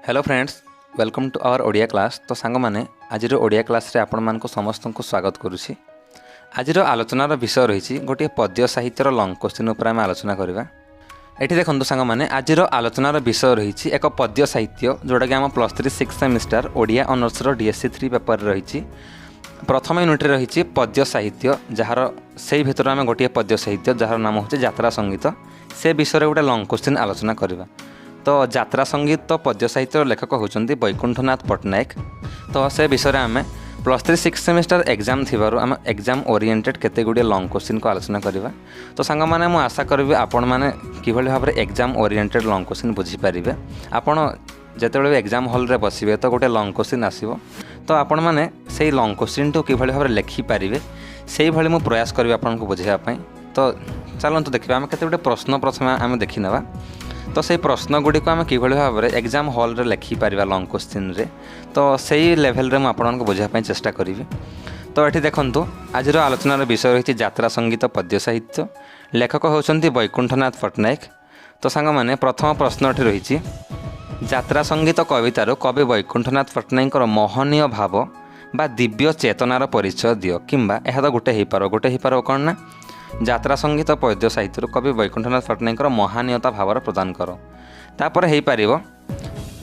Hello friends, welcome to our Odia class. तो सांग मैंने आज ओडिया क्लास रे आपण मानक समस्त को स्वागत करुछि। आज आलोचनार विषय रही गोटे पद्य साहित्यर लंग क्वेश्चन उपर आम आलोचना करवा। एठी देखंतु सांग मैंने आज आलोचनार विषय रही एक पद्य साहित्य जोटा कि आम +3 6th semester Odia honours DSC 3 paper रही। प्रथम यूनिट रही पद्य साहित्य, जार से भर आम गोटे पद्य साहित्य जार नाम हूँ यात्रा संगीत। से विषय गोटे लंग क्वेश्चन आलोचना करवा। तो यात्रा संगीत तो पद्य साहित्य लेखक होती वैकुंठनाथ पट्टनायक। तो से विषय आम +3 6th सेमिस्टर एग्जाम थी आम एग्जाम ओरिएंटेड केते गुड़े लंग क्वेश्चन को आलोचना करवा। तो सांग मैंने मुझे आशा करी आपण मैंने किभली भाव में एग्जाम ओरिएंटेड लंग क्वेश्चन बुझीपारे। आपड़ जिते एग्जाम हॉल रे बसवे तो गोटे लंग क्वेश्चन आसो, तो आपण मैंने से लंग क्वेश्चन टू किभली भाव में लेखिपारे से भाई मुझे प्रयास करी आपको बुझापी। तो चलते देखा आम केते प्रश्न प्रथम आम देखी नेबा। तो से प्रश्न गुड़ी को आम किभली भाव में एग्जाम हॉल रे लेखिपार लंग क्वेश्चन रे, तो सही लेवल रे मुझे बुझापी चेष्टा करी। तो ये देखंतु आज आलोचनार विषय रही यात्रा संगीत पद्य साहित्य। लेखक होती वैकुंठनाथ पट्टनायक। तो सांग मैंने प्रथम प्रश्न रही यात्रा संगीत कवितार कवि वैकुंठनाथ पट्टनायक मोहनीय भाव बा दिव्य चेतनार परिचय दियो। किंबा यह तो गोटे हो कौन ना यात्रा संगीत पद्य साहित्य कवि वैकुंठनाथ पट्टनायक महानीयता भावर प्रदान कर। तापर हो पार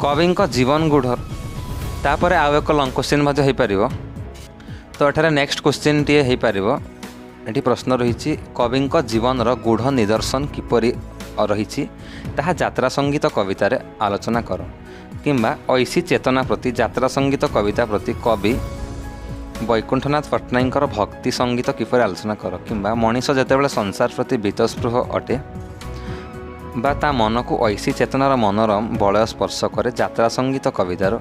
कवि जीवन गूढ़। तापर आउ एक लंग क्वेश्चन हो पार। तो एठारे नेक्स्ट क्वेश्चन टी हो पार। ये प्रश्न रही कवि जीवन गूढ़ निदर्शन किपरि रही ताहा यात्रा संगीत कवितार आलोचना कर। किंबा ऐसी चेतना प्रति यात्रा संगीत कविता प्रति कवि वैकुंठनाथ पट्टनायक भक्ति संगीत किपर आलोचना कर। किंबा मनीष जितेबाला संसार प्रति बीतस्पृह अटे बा ता मन को ऐसी चेतनार मनोरम बलय स्पर्श करे यात्रा संगीत कवितार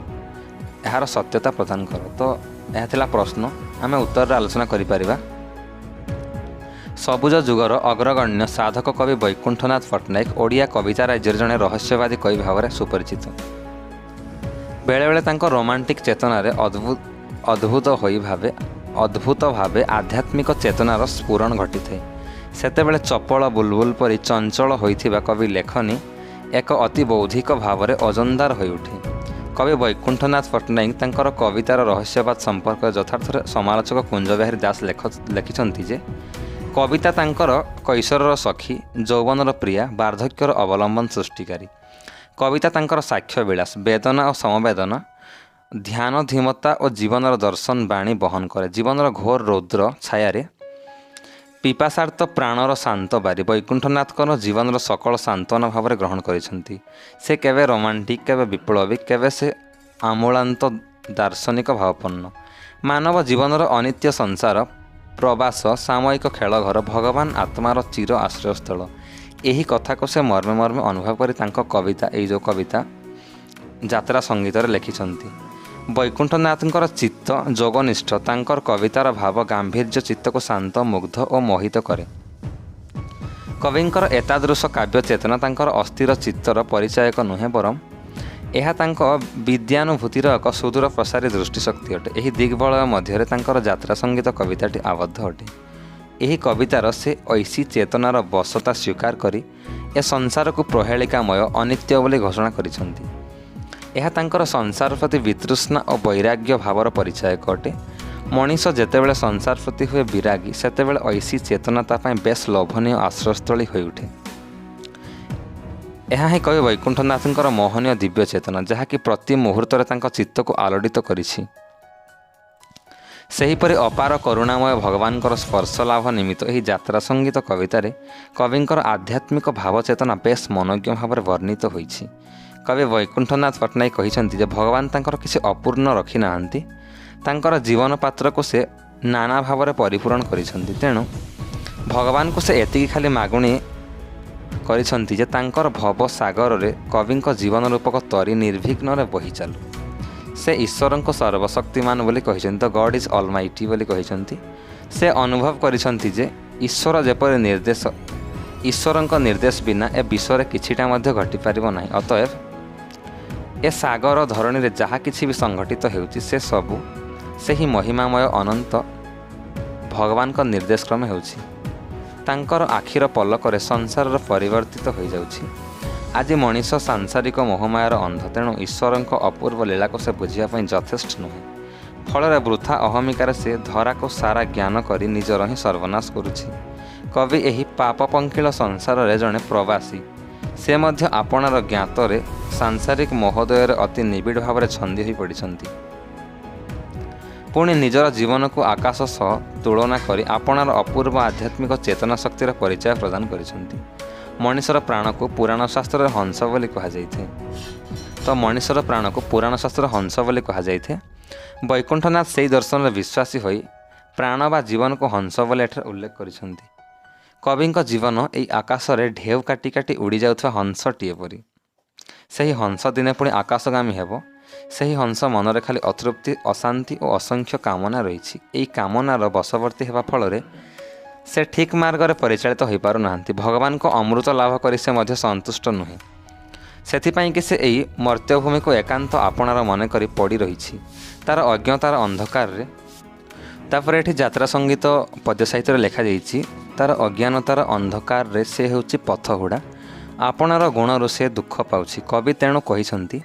यार सत्यता प्रदान कर। तो यह थिला प्रश्न, आम उत्तर आलोचना करिपारिबा। सबुज जुगर अग्रगण्य साधक कवि वैकुंठनाथ पट्टनायक ओडिया कविता राज्यर जड़े रहस्यवादी कवि भाव में सुपरिचित। बेले बेले तांको रोमांटिक चेतनार अद्भुत भावे आध्यात्मिक चेतनार स्फुरण घटी थाए। सेतेबेले चपल बुलबुल परी चंचल होइथिबा कवि लेखनी एक अति बौद्धिक भाव में अजंदार हो उठे। कवि वैकुंठनाथ पट्टनायक तांकर कवितार रहस्यवाद संपर्क यथार्थ समालोचक कुंज बिहारी दास लिखिछन्ति जे कविता तांकर कैशोरर सखी, यौवनर प्रिया, वार्धक्यर अवलंबन सृष्टिकारी। कविता तांकर साक्ष्य विलास, वेदना और समवेदना, ध्यान धीमता और जीवनर दर्शन बाणी बहन करे। जीवनर घोर रौद्र छाया पिपासार्थ प्राणर शांत बारी वैकुंठनाथ जीवनर सकल सांत्वना भाव में ग्रहण करिसेंती। से केवे रोमांटिक, केवे विप्लवी, केवे से आमूलांत दार्शनिक भावपन्न। मानव जीवनर अनित्य संसार, प्रवास, सामयिक खेलघर, भगवान आत्मार चिर आश्रयस्थल, यही कथा को से मर्मे मर्मे अनुभव करी तांको कविता जो कविता यात्रा संगीत लिखिछन्ति। वैकुंठनाथंकर चित्त जोगनिष्ठ तांकर कवितार भाव गांभीर्य चित्त को शांत, मुग्ध और मोहित करे। कविंकर एतादृश काव्य चेतना तांकर अस्थिर चित्तर परिचायक नुहे, बरम यह तांको विद्यानुभूतिर एक सुदूर प्रसारी दृष्टिशक्ति अटे। यही दिग्बलय मध्य तांकर यात्रा संगीत कविताटी आबद्ध अटे। यही कवितार से ऐसी चेतनार बसता स्वीकार करी ए संसार को प्रहेलिकामय अनित्य बोली घोषणा करिसेंती। यह तांकर संसार प्रति वितृष्णा और वैराग्य भावर परिचायक अटे। मनीष जेतेबेले संसार प्रति हुए विरागी सेतेबेले ऐसी चेतना तापाई बेस लोभनीय आश्रयस्थली हो उठे। यह ही कवि वैकुंठनाथंकर मोहनीय दिव्य चेतना जहाँकि प्रति मुहूर्त चित्त को आलोड़ित करिछि। सेहीपरि अपार करुणामय भगवानकर स्पर्श लाभ निमित्त यही यात्रा संगीत कवितार कविंकर आध्यात्मिक भावचेतना बेस मनोज्ञ भाव में वर्णित होइछि। कवि वैकुंठनाथ पट्टनायक कहिसेंति जे भगवान तांकर किसी अपूर्ण रखी नाहांती, तांकर जीवन पात्र को से नाना भाव में परिपूरण करिसेंति। तेणु भगवान को से एतिकी खाली मागुणी करिसेंति जे तांकर भव सागर रे कविंक जीवन रूपक तरी निर्विघ्न रे बही चालू। से ईश्वर को सर्वशक्तिमान बोली कहिसेंति, गॉड इज ऑलमाइटी बोली कहिसेंति। से अनुभव करिसेंति जे ईश्वर जेपरि निर्देश, ईश्वर निर्देश बिना ए विश्व रे किछिटा मध्य घटी पारिबो नाही। अतएव ए सागर धरणी रे जहाँ किछि भी संघटित हेउछि से सबु से ही महिमामय अनंत भगवान का निर्देश क्रमे हेउछि। तांकर आखिर पलक रे संसार परिवर्तित हो जाउछि। आज मनीष सांसारिक मोहमायार अंध, तेणु ईश्वर अपूर्व लीला को से बुझापी यथेष्ट नुहे। फल वृथा अहमिकार से धरा को सारा ज्ञान करी निजर ही सर्वनाश करुछि। कवि एही पाप पंकिल संसार रे जड़े प्रवासी, से मध्य आपणार ज्ञातरे सांसारिक महोदयर अति निबिड़ भाव छंदी हो पड़िछंती। पुणी निजर जीवन को आकाश सह तुलना करी आपणार अपूर्व आध्यात्मिक चेतना शक्तिर परिचय प्रदान करिछंती। मनीषर प्राण को पुराण शास्त्र हंस बोली कहुए। तो मनीषर प्राण को पुराण शास्त्र हंस बोली कहुए। वैकुंठनाथ से दर्शन विश्वासी होई प्राण बा जीवन को हंस बोली एठार उल्लेख करिछंती। कवि जीवन यही आकाश रे ढेउ काटी काटी उड़ी जाउथवा हंसटीए परी। सही हंस दिने पुणी आकाशगामी हेब। सही हंस मनरे खाली अतृप्ति, अशांति और असंख्य कामना रही। यही कामनार बशवर्ती हेबा फल से ठीक मार्ग में परिचालित हो पार ना। भगवान को अमृत लाभ कर से मध्य संतुष्ट नुहे। से कि से यही मर्त्यभूमि को एकांत आपणार मन कर पड़ी रही तार अज्ञतार अंधकार रे। तापर एठी यात्रा संगीत पद्य साहित्य लिखा जाइछि। तार अज्ञानतार अंधकार रे से होछि पथहुड़ा, आपणार गुणरू से दुख पाउछि। कवि तेणु कहिसंती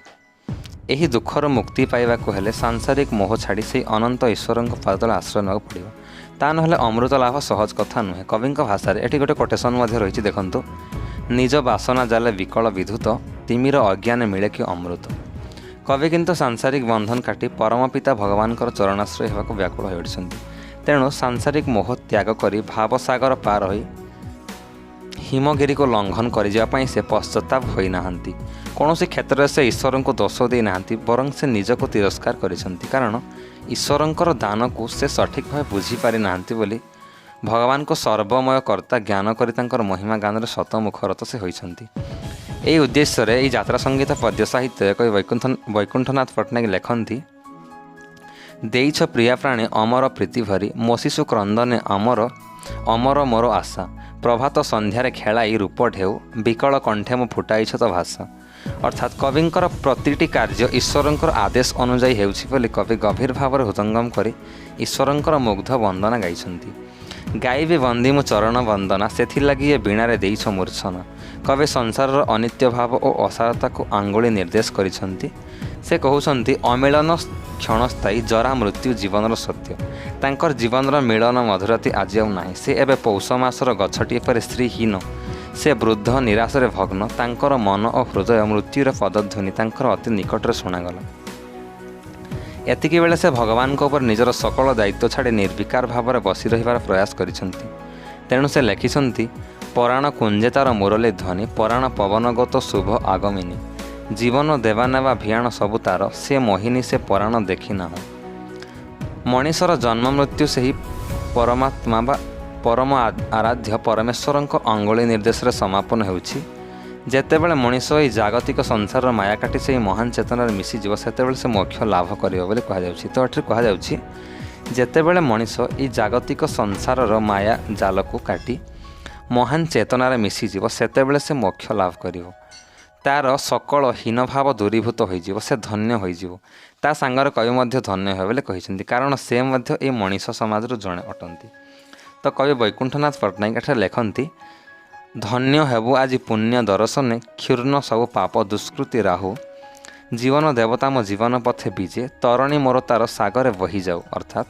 एही दुखर मुक्ति पाइबाकु हेले सांसारिक मोह छाड़ी से अनंत ईश्वर पादतले आश्रय नेବାକୁ पड़िବ। ता नहेले अमृत लाभ सहज कथा नुहे। कवि भाषा एटी गोटे कोटेसन रही। देखंतु, निज बासना जाले विकल विधुत, तिमिर अज्ञान मिले कि अमृत। कवि किंतु सांसारिक बंधन काटी परम पिता भगवान चरणाश्रय होगा व्याकुल होती। तेणु सांसारिक मोह त्याग करी भावसागर पार होई हिमगिरी को लंघन कर से पश्चाताप होना। कौन क्षेत्र से ईश्वर को दोष दे ना, बरं से निज को तिरस्कार करिसेंती। कारण ईश्वर दान को से सठिक भाव बुझीपारी ना बोली भगवान को सर्वमय कर्ता ज्ञान कर महिमा गान शतमुखरत से होइछंती। यही उद्देश्य रे यही यात्रा संगीत पद्य साहित्य कवि वैकुंठनाथ पट्टनायक लेखन्ति। देइछ प्रिया प्राणे अमर प्रीति भरी, मोशिशु क्रंदने अमर अमर मोर आशा। प्रभात संध्यारे खेलाई रूप ढेउ, विकल कंठे मु फुटाइछ तो भाषा। अर्थात कविंकर प्रतिटी कार्य ईश्वरंकर आदेश अनुजाई हेउछि बोली कवि गभीर भाव हृदंगम करी ईश्वरंकर मुग्ध वंदना गाइछंती। गाइबे बंदी मु चरण वंदना, सेथिलागि ए बीणारे देइछ मूर्छना। कवि संसार अनित्य भाव और असारता को आंगुली निर्देश करिछंती। से कहउछंती अमिलन क्षणस्थायी, जरा मृत्यु जीवनर सत्य। तांकर जीवनर मिलन मधुरती आज आउ नाही। से एबे पौष मासर गछटीए पर स्त्रीहीन, से वृद्ध निराशरे भग्न। तांकर मन और हृदय मृत्युर पदध्वनि तांकर अति निकटरे शुणागला। एतिकी बेले से भगवान को ऊपर निजर सकल दायित्व छाड़ी निर्विकार भाव में बसी रहिबार प्रयास करिसेंती। तेणु से लेखिसेंती पराण कुंजे तार मुरली ध्वनि, पराण पवनगत शुभ आगमिनी। जीवन देवा नेवा भियाण सबु तार, से मोहिनी से पराण देखी ना। मनीषर जन्म मृत्यु से ही परमात्मा बा परम आराध्य परमेश्वर अंगुली निर्देश समापन होउछि। जेतेबेले मनीष ई जागतिक संसार माया काटी से महान चेतन मिसीज सेतेबेले से मोक्ष लाभ करियो बोली कहुछि। तो एठी कहुछि जेतेबेले मनीष ई जागतिक संसार माया जाल को काटी महान चेतनार मिसीज सेतेबेले से मोक्ष लाभ करियो। तार सकल हीन भाव दूरीभूत होइजिवो, से धन्य होइजिवो। ता सांगर कवि मध्य धन्य होय बोली कहिसेंती। कारण से मध्य ए मनीष समाज जणे अटंती। तो कवि वैकुंठनाथ पट्टनायक एठारे लेखन्ति धन्य हेबु आज पुण्य दर्शने, क्षुर्ण सब पाप दुष्कृति राहु। जीवन देवता मो जीवन पथे बीजे, तरणी मोर तार सागरे बही जाऊ। अर्थात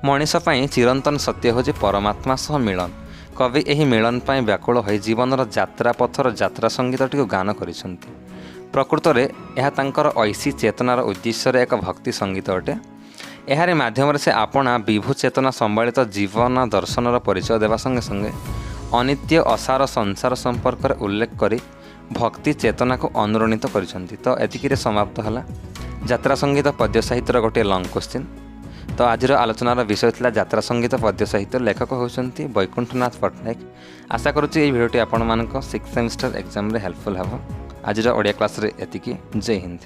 मनीष पई चिरंतन सत्य होछि परमात्मा सह मिलन। कवि एही मिलन पई व्याकुल होई जीवनर यात्रा पथर यात्रा संगीतटी को गान करिसेंती। प्रकृत रे यह तांकर ऐसी चेतनार उद्देश्य एक भक्ति संगीत अटे। एहारे माध्यम से आपणा विभु चेतना संभालित जीवन दर्शनर परिचय देवा संगे संगे अनित्य असार संसार संपर्क में उल्लेख करी भक्ति चेतना को अनुरणित करिसेंती। तो एतिकिरे समाप्त हला यात्रा संगीत पद्य साहित्यर गोटे लंग क्वेश्चन। तो आज आलोचनार विषय था यात्रा संगीत पद्य साहित्य। लेखक होउछंती वैकुंठनाथ पट्टनायक। आशा करुच्ची ये भिडियोटी आपण मानक 6th सेमिस्टर एग्जाम रे हेल्पफुल हेबो। आज ओडिया क्लास रे एतिकी। जय हिंद।